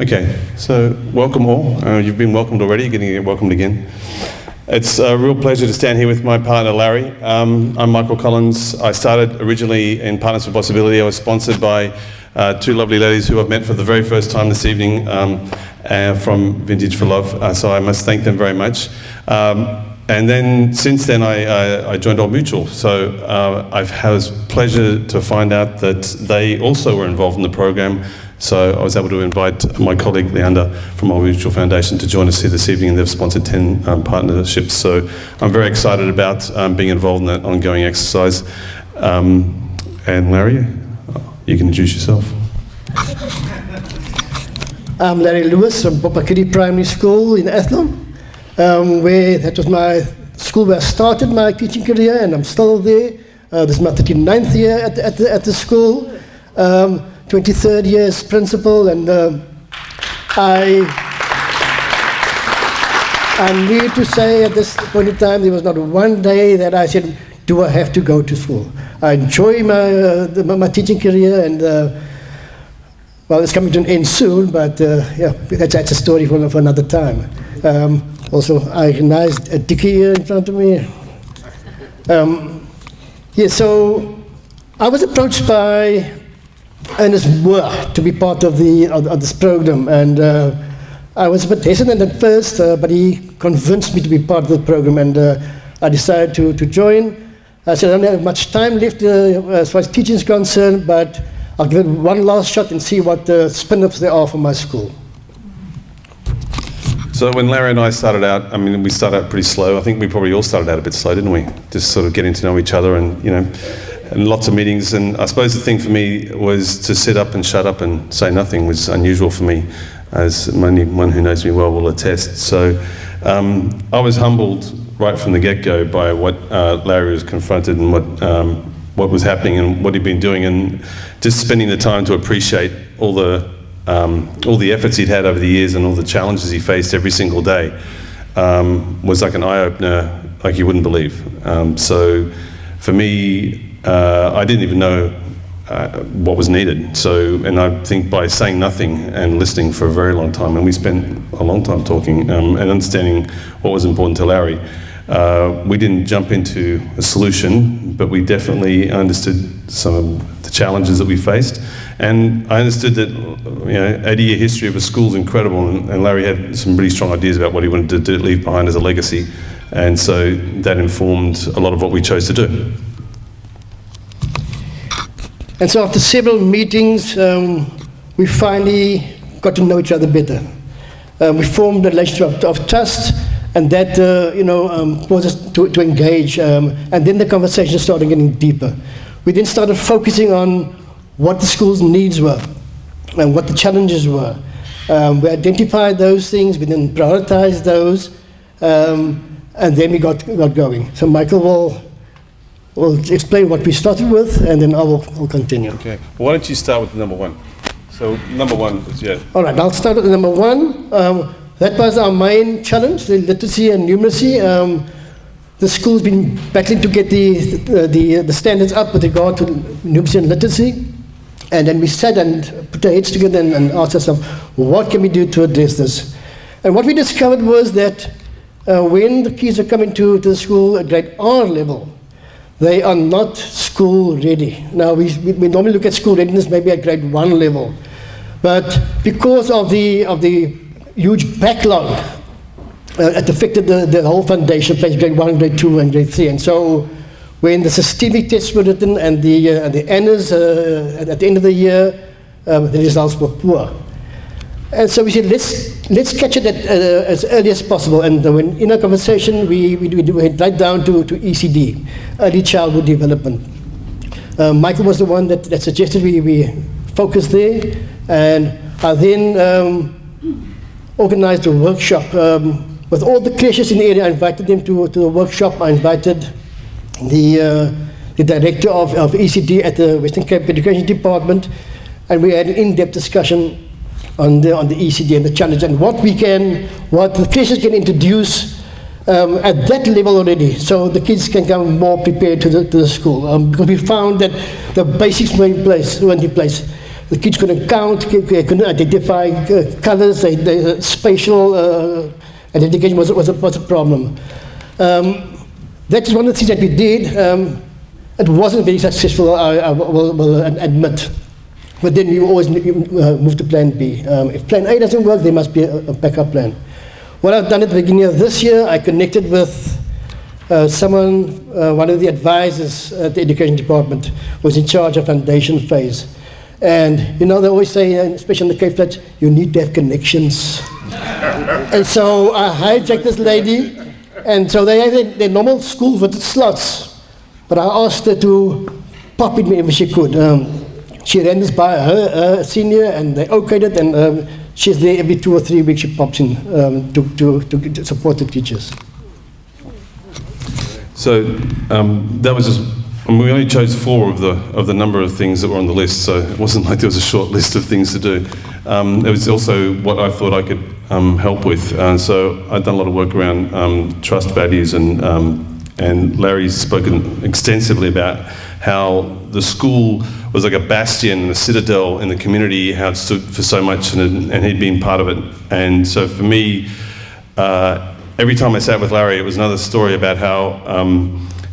Okay, so welcome all. You've been welcomed already, you're getting welcomed again. It's a real pleasure to stand here with my partner Larry. I'm Michael Collins. I started originally in Partners for Possibility. I was sponsored by two lovely ladies who I've met for the very first time this evening from Vintage for Love, so I must thank them very much. And then since then I joined Old Mutual, so I've had the pleasure to find out that they also were involved in the program. So I was able to invite my colleague Leander from Old Mutual Foundation to join us here this evening, and they've sponsored 10 partnerships. So I'm very excited about being involved in that ongoing exercise. And Larry, you can introduce yourself. I'm Larry Lewis from Bokmakierie Primary School in Athlone, where that was my school where I started my teaching career, and I'm still there. This is my 39th year at the school. 23rd year as principal, and I need to say at this point in time, there was not one day that I said, do I have to go to school? I enjoy my teaching career, and well, it's coming to an end soon, but yeah, that's a story for another time. Also, I recognize Dickie here in front of me. Yeah, so I was approached by Ernest Moore to be part of this program, and I was a bit hesitant at first, but he convinced me to be part of the program, and I decided to join. I said I don't have much time left as far as teaching is concerned, but I'll give it one last shot and see what the spin-offs there are for my school. So when Larry and I started out, I mean, we started out pretty slow. I think we probably all started out a bit slow, didn't we? Just sort of getting to know each other, and you know, and lots of meetings. And I suppose the thing for me was to sit up and shut up and say nothing was unusual for me, as anyone who knows me well will attest. So I was humbled right from the get-go by what Larry was confronted and what was happening and what he'd been doing, and just spending the time to appreciate all the efforts he'd had over the years and all the challenges he faced every single day was like an eye-opener like you wouldn't believe. So for me, I didn't even know what was needed. So, and I think by saying nothing and listening for a very long time, and we spent a long time talking and understanding what was important to Larry, we didn't jump into a solution, but we definitely understood some of the challenges that we faced. And I understood that, you know, 80-year history of a school is incredible, and Larry had some really strong ideas about what he wanted to leave behind as a legacy. And so that informed a lot of what we chose to do. And so after several meetings, we finally got to know each other better. We formed a relationship of trust, and that caused us to engage, and then the conversation started getting deeper. We then started focusing on what the school's needs were and what the challenges were. We identified those things, we then prioritized those, and then we got going. So Michael will explain what we started with, and then I will continue. Okay. Well, why don't you start with number one? So number one is, yeah. All right, I'll start with number one. That was our main challenge, the literacy and numeracy. The school's been battling to get the standards up with regard to numeracy and literacy. And then we sat and put our heads together and asked ourselves, what can we do to address this? And what we discovered was that when the kids are coming to the school at grade R level, they are not school ready. Now, we normally look at school readiness maybe at grade 1 level. But because of the huge backlog, it affected the whole foundation, grade 1, grade 2, and grade 3. And so when the systemic tests were written and the honors at the end of the year, the results were poor. And so we said, let's catch it as early as possible. And when in our conversation, we went right down to ECD, early childhood development. Michael was the one that suggested we focus there, and I then organized a workshop with all the creches in the area. I invited them to the workshop. I invited the director of ECD at the Western Cape Education Department, and we had an in-depth discussion on the ECD and the challenge and what the creches can introduce at that level already, so the kids can come more prepared to the school. Because we found that the basics weren't in place. the kids couldn't count, couldn't identify colors, spatial identification was a problem. That is one of the things that we did. It wasn't very successful, I will admit. But then you always move to plan B. If plan A doesn't work, there must be a backup plan. What I've done at the beginning of this year, I connected with someone, one of the advisors at the education department, who was in charge of foundation phase. And you know, they always say, especially in the Cape Flats, you need to have connections. And so I hijacked this lady, and so they had their normal school visit slots. But I asked her to pop in whenever she could. She ran this by her senior, and they okayed it, and she's there every 2 or 3 weeks. She pops in to support the teachers. So that was just, we only chose 4 of the number of things that were on the list, so it wasn't like there was a short list of things to do. It was also what I thought I could help with. So I'd done a lot of work around trust values, and Larry's spoken extensively about how the school was like a bastion and a citadel in the community, how it stood for so much, and he'd been part of it. And so for me, every time I sat with Larry, it was another story about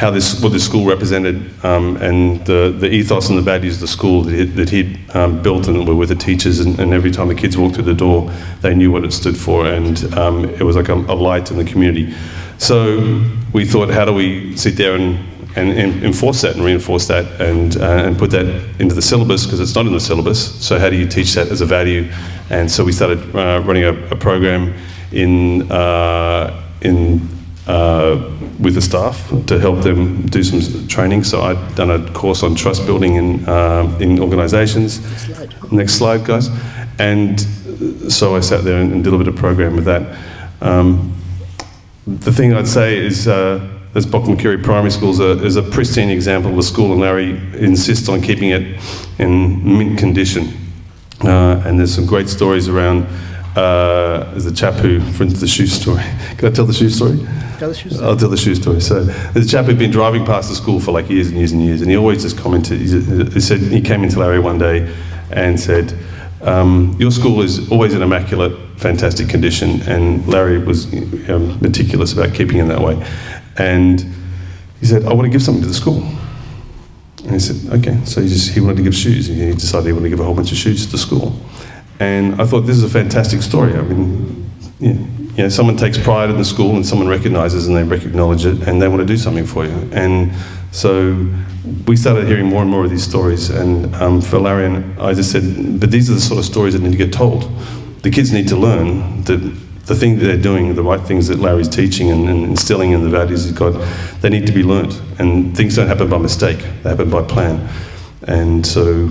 what this school represented, and the ethos and the values of the school that he'd built and were with the teachers, and every time the kids walked through the door, they knew what it stood for, and it was like a light in the community. So we thought, how do we sit there and enforce that and reinforce that and put that into the syllabus, because it's not in the syllabus. So how do you teach that as a value? And so we started running a program with the staff to help them do some training. So I'd done a course on trust building in organisations. Next slide, guys. And so I sat there and did a bit of program with that. The thing I'd say is this Bokmakierie Primary School is a pristine example of a school, and Larry insists on keeping it in mint condition. And there's some great stories around. There's a chap who, for instance, the shoe story. Can I tell the shoe story? Tell the shoe story. I'll tell the shoe story. So there's a chap who'd been driving past the school for like years and years and years, and he always just commented. He said he came into Larry one day and said, "Your school is always in immaculate, fantastic condition," and Larry was meticulous about keeping it that way. And he said, "I want to give something to the school." And he said, "Okay." So he wanted to give shoes. He decided he wanted to give a whole bunch of shoes to the school. And I thought, this is a fantastic story. I mean, someone takes pride in the school, and someone recognises and they acknowledge it, and they want to do something for you. And so we started hearing more and more of these stories. And for Larry and I just said, but these are the sort of stories that need to get told. The kids need to learn that the thing that they're doing, the right things that Larry's teaching and instilling in the values he's got, they need to be learnt. And things don't happen by mistake, they happen by plan. And so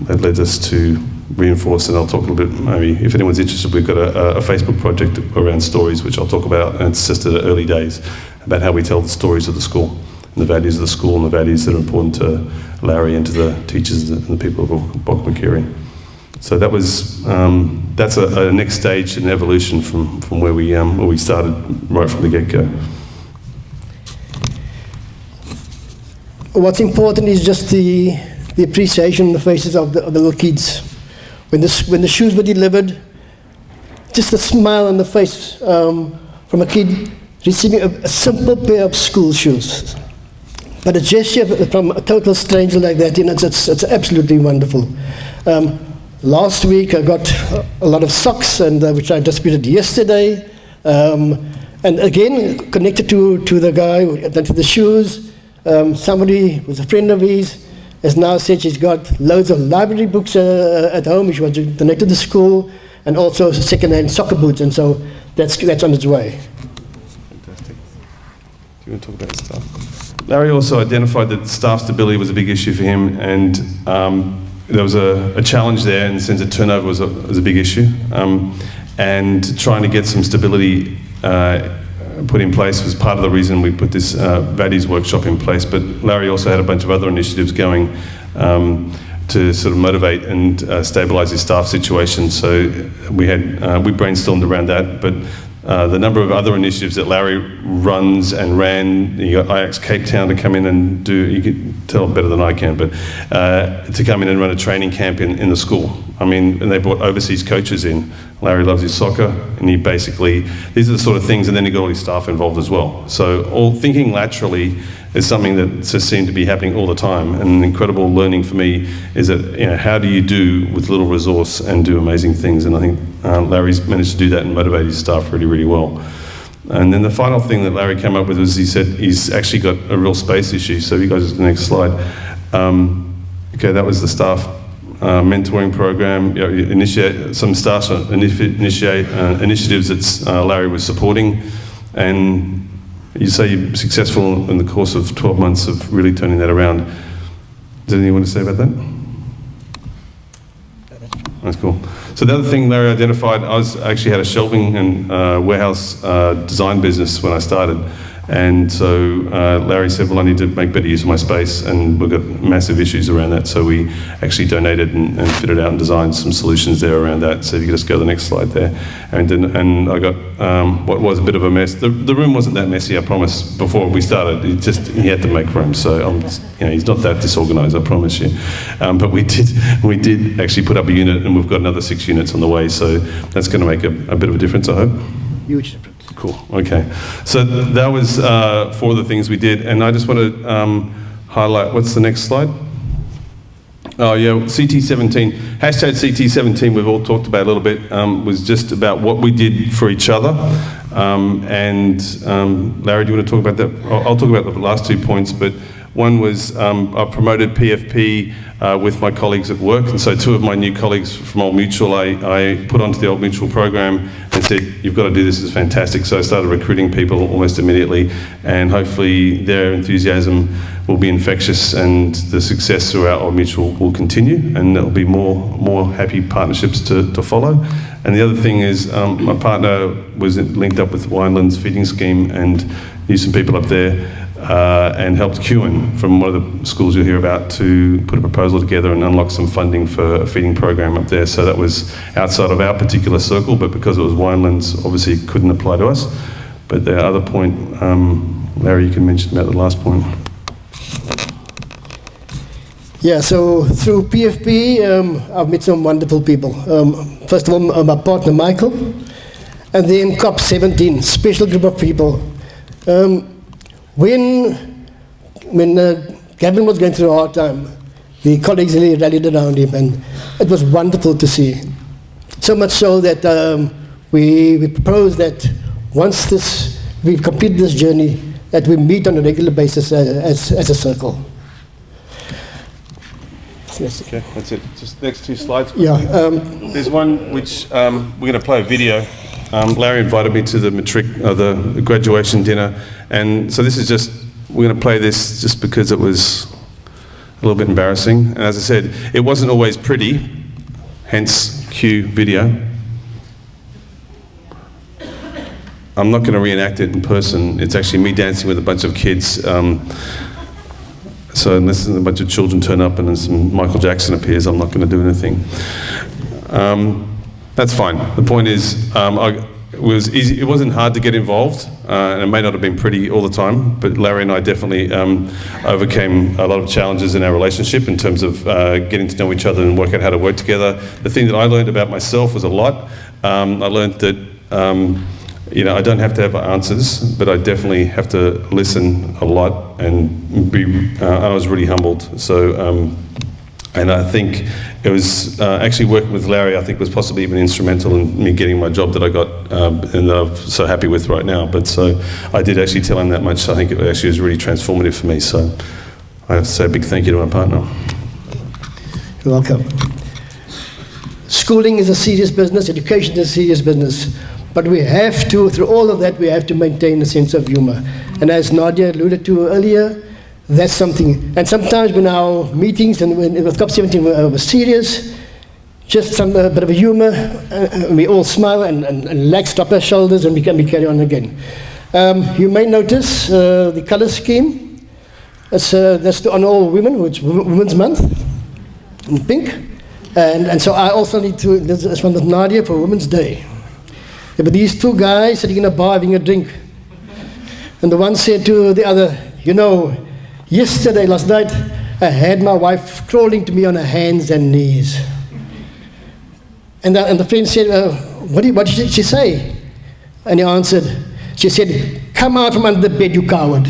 that led us to reinforce, and I'll talk a little bit, maybe, if anyone's interested, we've got a Facebook project around stories, which I'll talk about, and it's just at the early days, about how we tell the stories of the school, and the values of the school, and the values that are important to Larry and to the teachers and the people of Bokmakierie. So that was, that's a next stage in evolution from where we started right from the get-go. What's important is just the appreciation in the faces of the little kids. When the shoes were delivered, just a smile on the face from a kid receiving a simple pair of school shoes. But a gesture from a total stranger like that, it's absolutely wonderful. Last week I got a lot of socks, and which I distributed yesterday. And again, connected to the guy who did the shoes, somebody who was a friend of his has now said she's got loads of library books at home. She wants to donate to the school, and also second-hand soccer boots, and so that's on its way. Fantastic. Do you want to talk about staff? Larry also identified that staff stability was a big issue for him, and there was a challenge there in the sense that turnover was a big issue, and trying to get some stability put in place was part of the reason we put this values workshop in place. But Larry also had a bunch of other initiatives going to sort of motivate and stabilise his staff situation. So we brainstormed around that, but the number of other initiatives that Larry runs and ran. You got Ajax Cape Town to come in and do, you can tell better than I can, but to come in and run a training camp in the school. I mean, and they brought overseas coaches in. Larry loves his soccer, and he basically, these are the sort of things, and then he got all his staff involved as well. So all thinking laterally is something that just seemed to be happening all the time, and an incredible learning for me is that, you know, how do you do with little resource and do amazing things? And I think Larry's managed to do that and motivate his staff really, really well. And then the final thing that Larry came up with was he said he's actually got a real space issue. So if you guys, the next slide. Okay, that was the staff mentoring program. You know, initiate some staff initiate initiatives that Larry was supporting, and you say you're successful in the course of 12 months of really turning that around. Does anyone want to say about that? That's cool. So the other thing Larry identified, I actually had a shelving and warehouse design business when I started. And so Larry said, well, I need to make better use of my space, and we've got massive issues around that. So we actually donated and fitted out and designed some solutions there around that. So if you could just go to the next slide there. And I got what was a bit of a mess. The room wasn't that messy, I promise, before we started. He had to make room. So you know, he's not that disorganized, I promise you. But we did actually put up a unit, and we've got another 6 units on the way. So that's going to make a bit of a difference, I hope. Huge difference. Cool, okay. So that was 4 of the things we did, and I just want to highlight, what's the next slide? Oh yeah, CT17, hashtag CT17 we've all talked about a little bit, was just about what we did for each other. Larry, do you want to talk about that? I'll talk about the last 2 points, but one was I promoted PFP with my colleagues at work, and so 2 of my new colleagues from Old Mutual I put onto the Old Mutual program and said, you've got to do this, it's fantastic. So I started recruiting people almost immediately, and hopefully their enthusiasm will be infectious, and the success throughout Old Mutual will continue, and there'll be more happy partnerships to follow. And the other thing is my partner was linked up with Wineland's feeding scheme and knew some people up there, and helped Kewen from one of the schools you'll hear about to put a proposal together and unlock some funding for a feeding program up there. So that was outside of our particular circle, but because it was Winelands, obviously it couldn't apply to us. But the other point, Larry, you can mention about the last point. Yeah, so through PFP, I've met some wonderful people. First of all, my partner Michael, and then COP17, special group of people. When Gavin was going through a hard time, the colleagues really rallied around him, and it was wonderful to see. So much so that we proposed that once we've completed this journey, that we meet on a regular basis as a circle. Okay, that's it. Just next 2 slides. Yeah. There's one which we're going to play a video. Larry invited me to the graduation dinner, and so this is just, we're going to play this just because it was a little bit embarrassing. And as I said, it wasn't always pretty, hence cue video. I'm not going to reenact it in person. It's actually me dancing with a bunch of kids. So unless a bunch of children turn up and then some Michael Jackson appears, I'm not going to do anything. That's fine. The point is, it was easy. It wasn't hard to get involved, and it may not have been pretty all the time, but Larry and I definitely overcame a lot of challenges in our relationship in terms of getting to know each other and work out how to work together. The thing that I learned about myself was a lot. I learned that I don't have to have answers, but I definitely have to listen a lot and be. I was really humbled. So. And I think it was actually working with Larry, I think was possibly even instrumental in me getting my job that I got and that I'm so happy with right now. But so I did actually tell him that much. I think it actually was really transformative for me. So I have to say a big thank you to my partner. You're welcome. Schooling is a serious business, education is a serious business. But we have to, through all of that, we have to maintain a sense of humor. And as Nadia alluded to earlier, that's something. And sometimes when our meetings and when with COP17 were serious, just some bit of a humor, we all smile and relax, drop our shoulders, and we carry on again. You may notice the color scheme. That's to honor all women, which Women's Month, in pink. And so I also need to, this one with Nadia for Women's Day. There were these two guys sitting in a bar having a drink. And the one said to the other, you know, yesterday, last night, I had my wife crawling to me on her hands and knees. And the friend said, what did she say? And he answered, she said, come out from under the bed, you coward.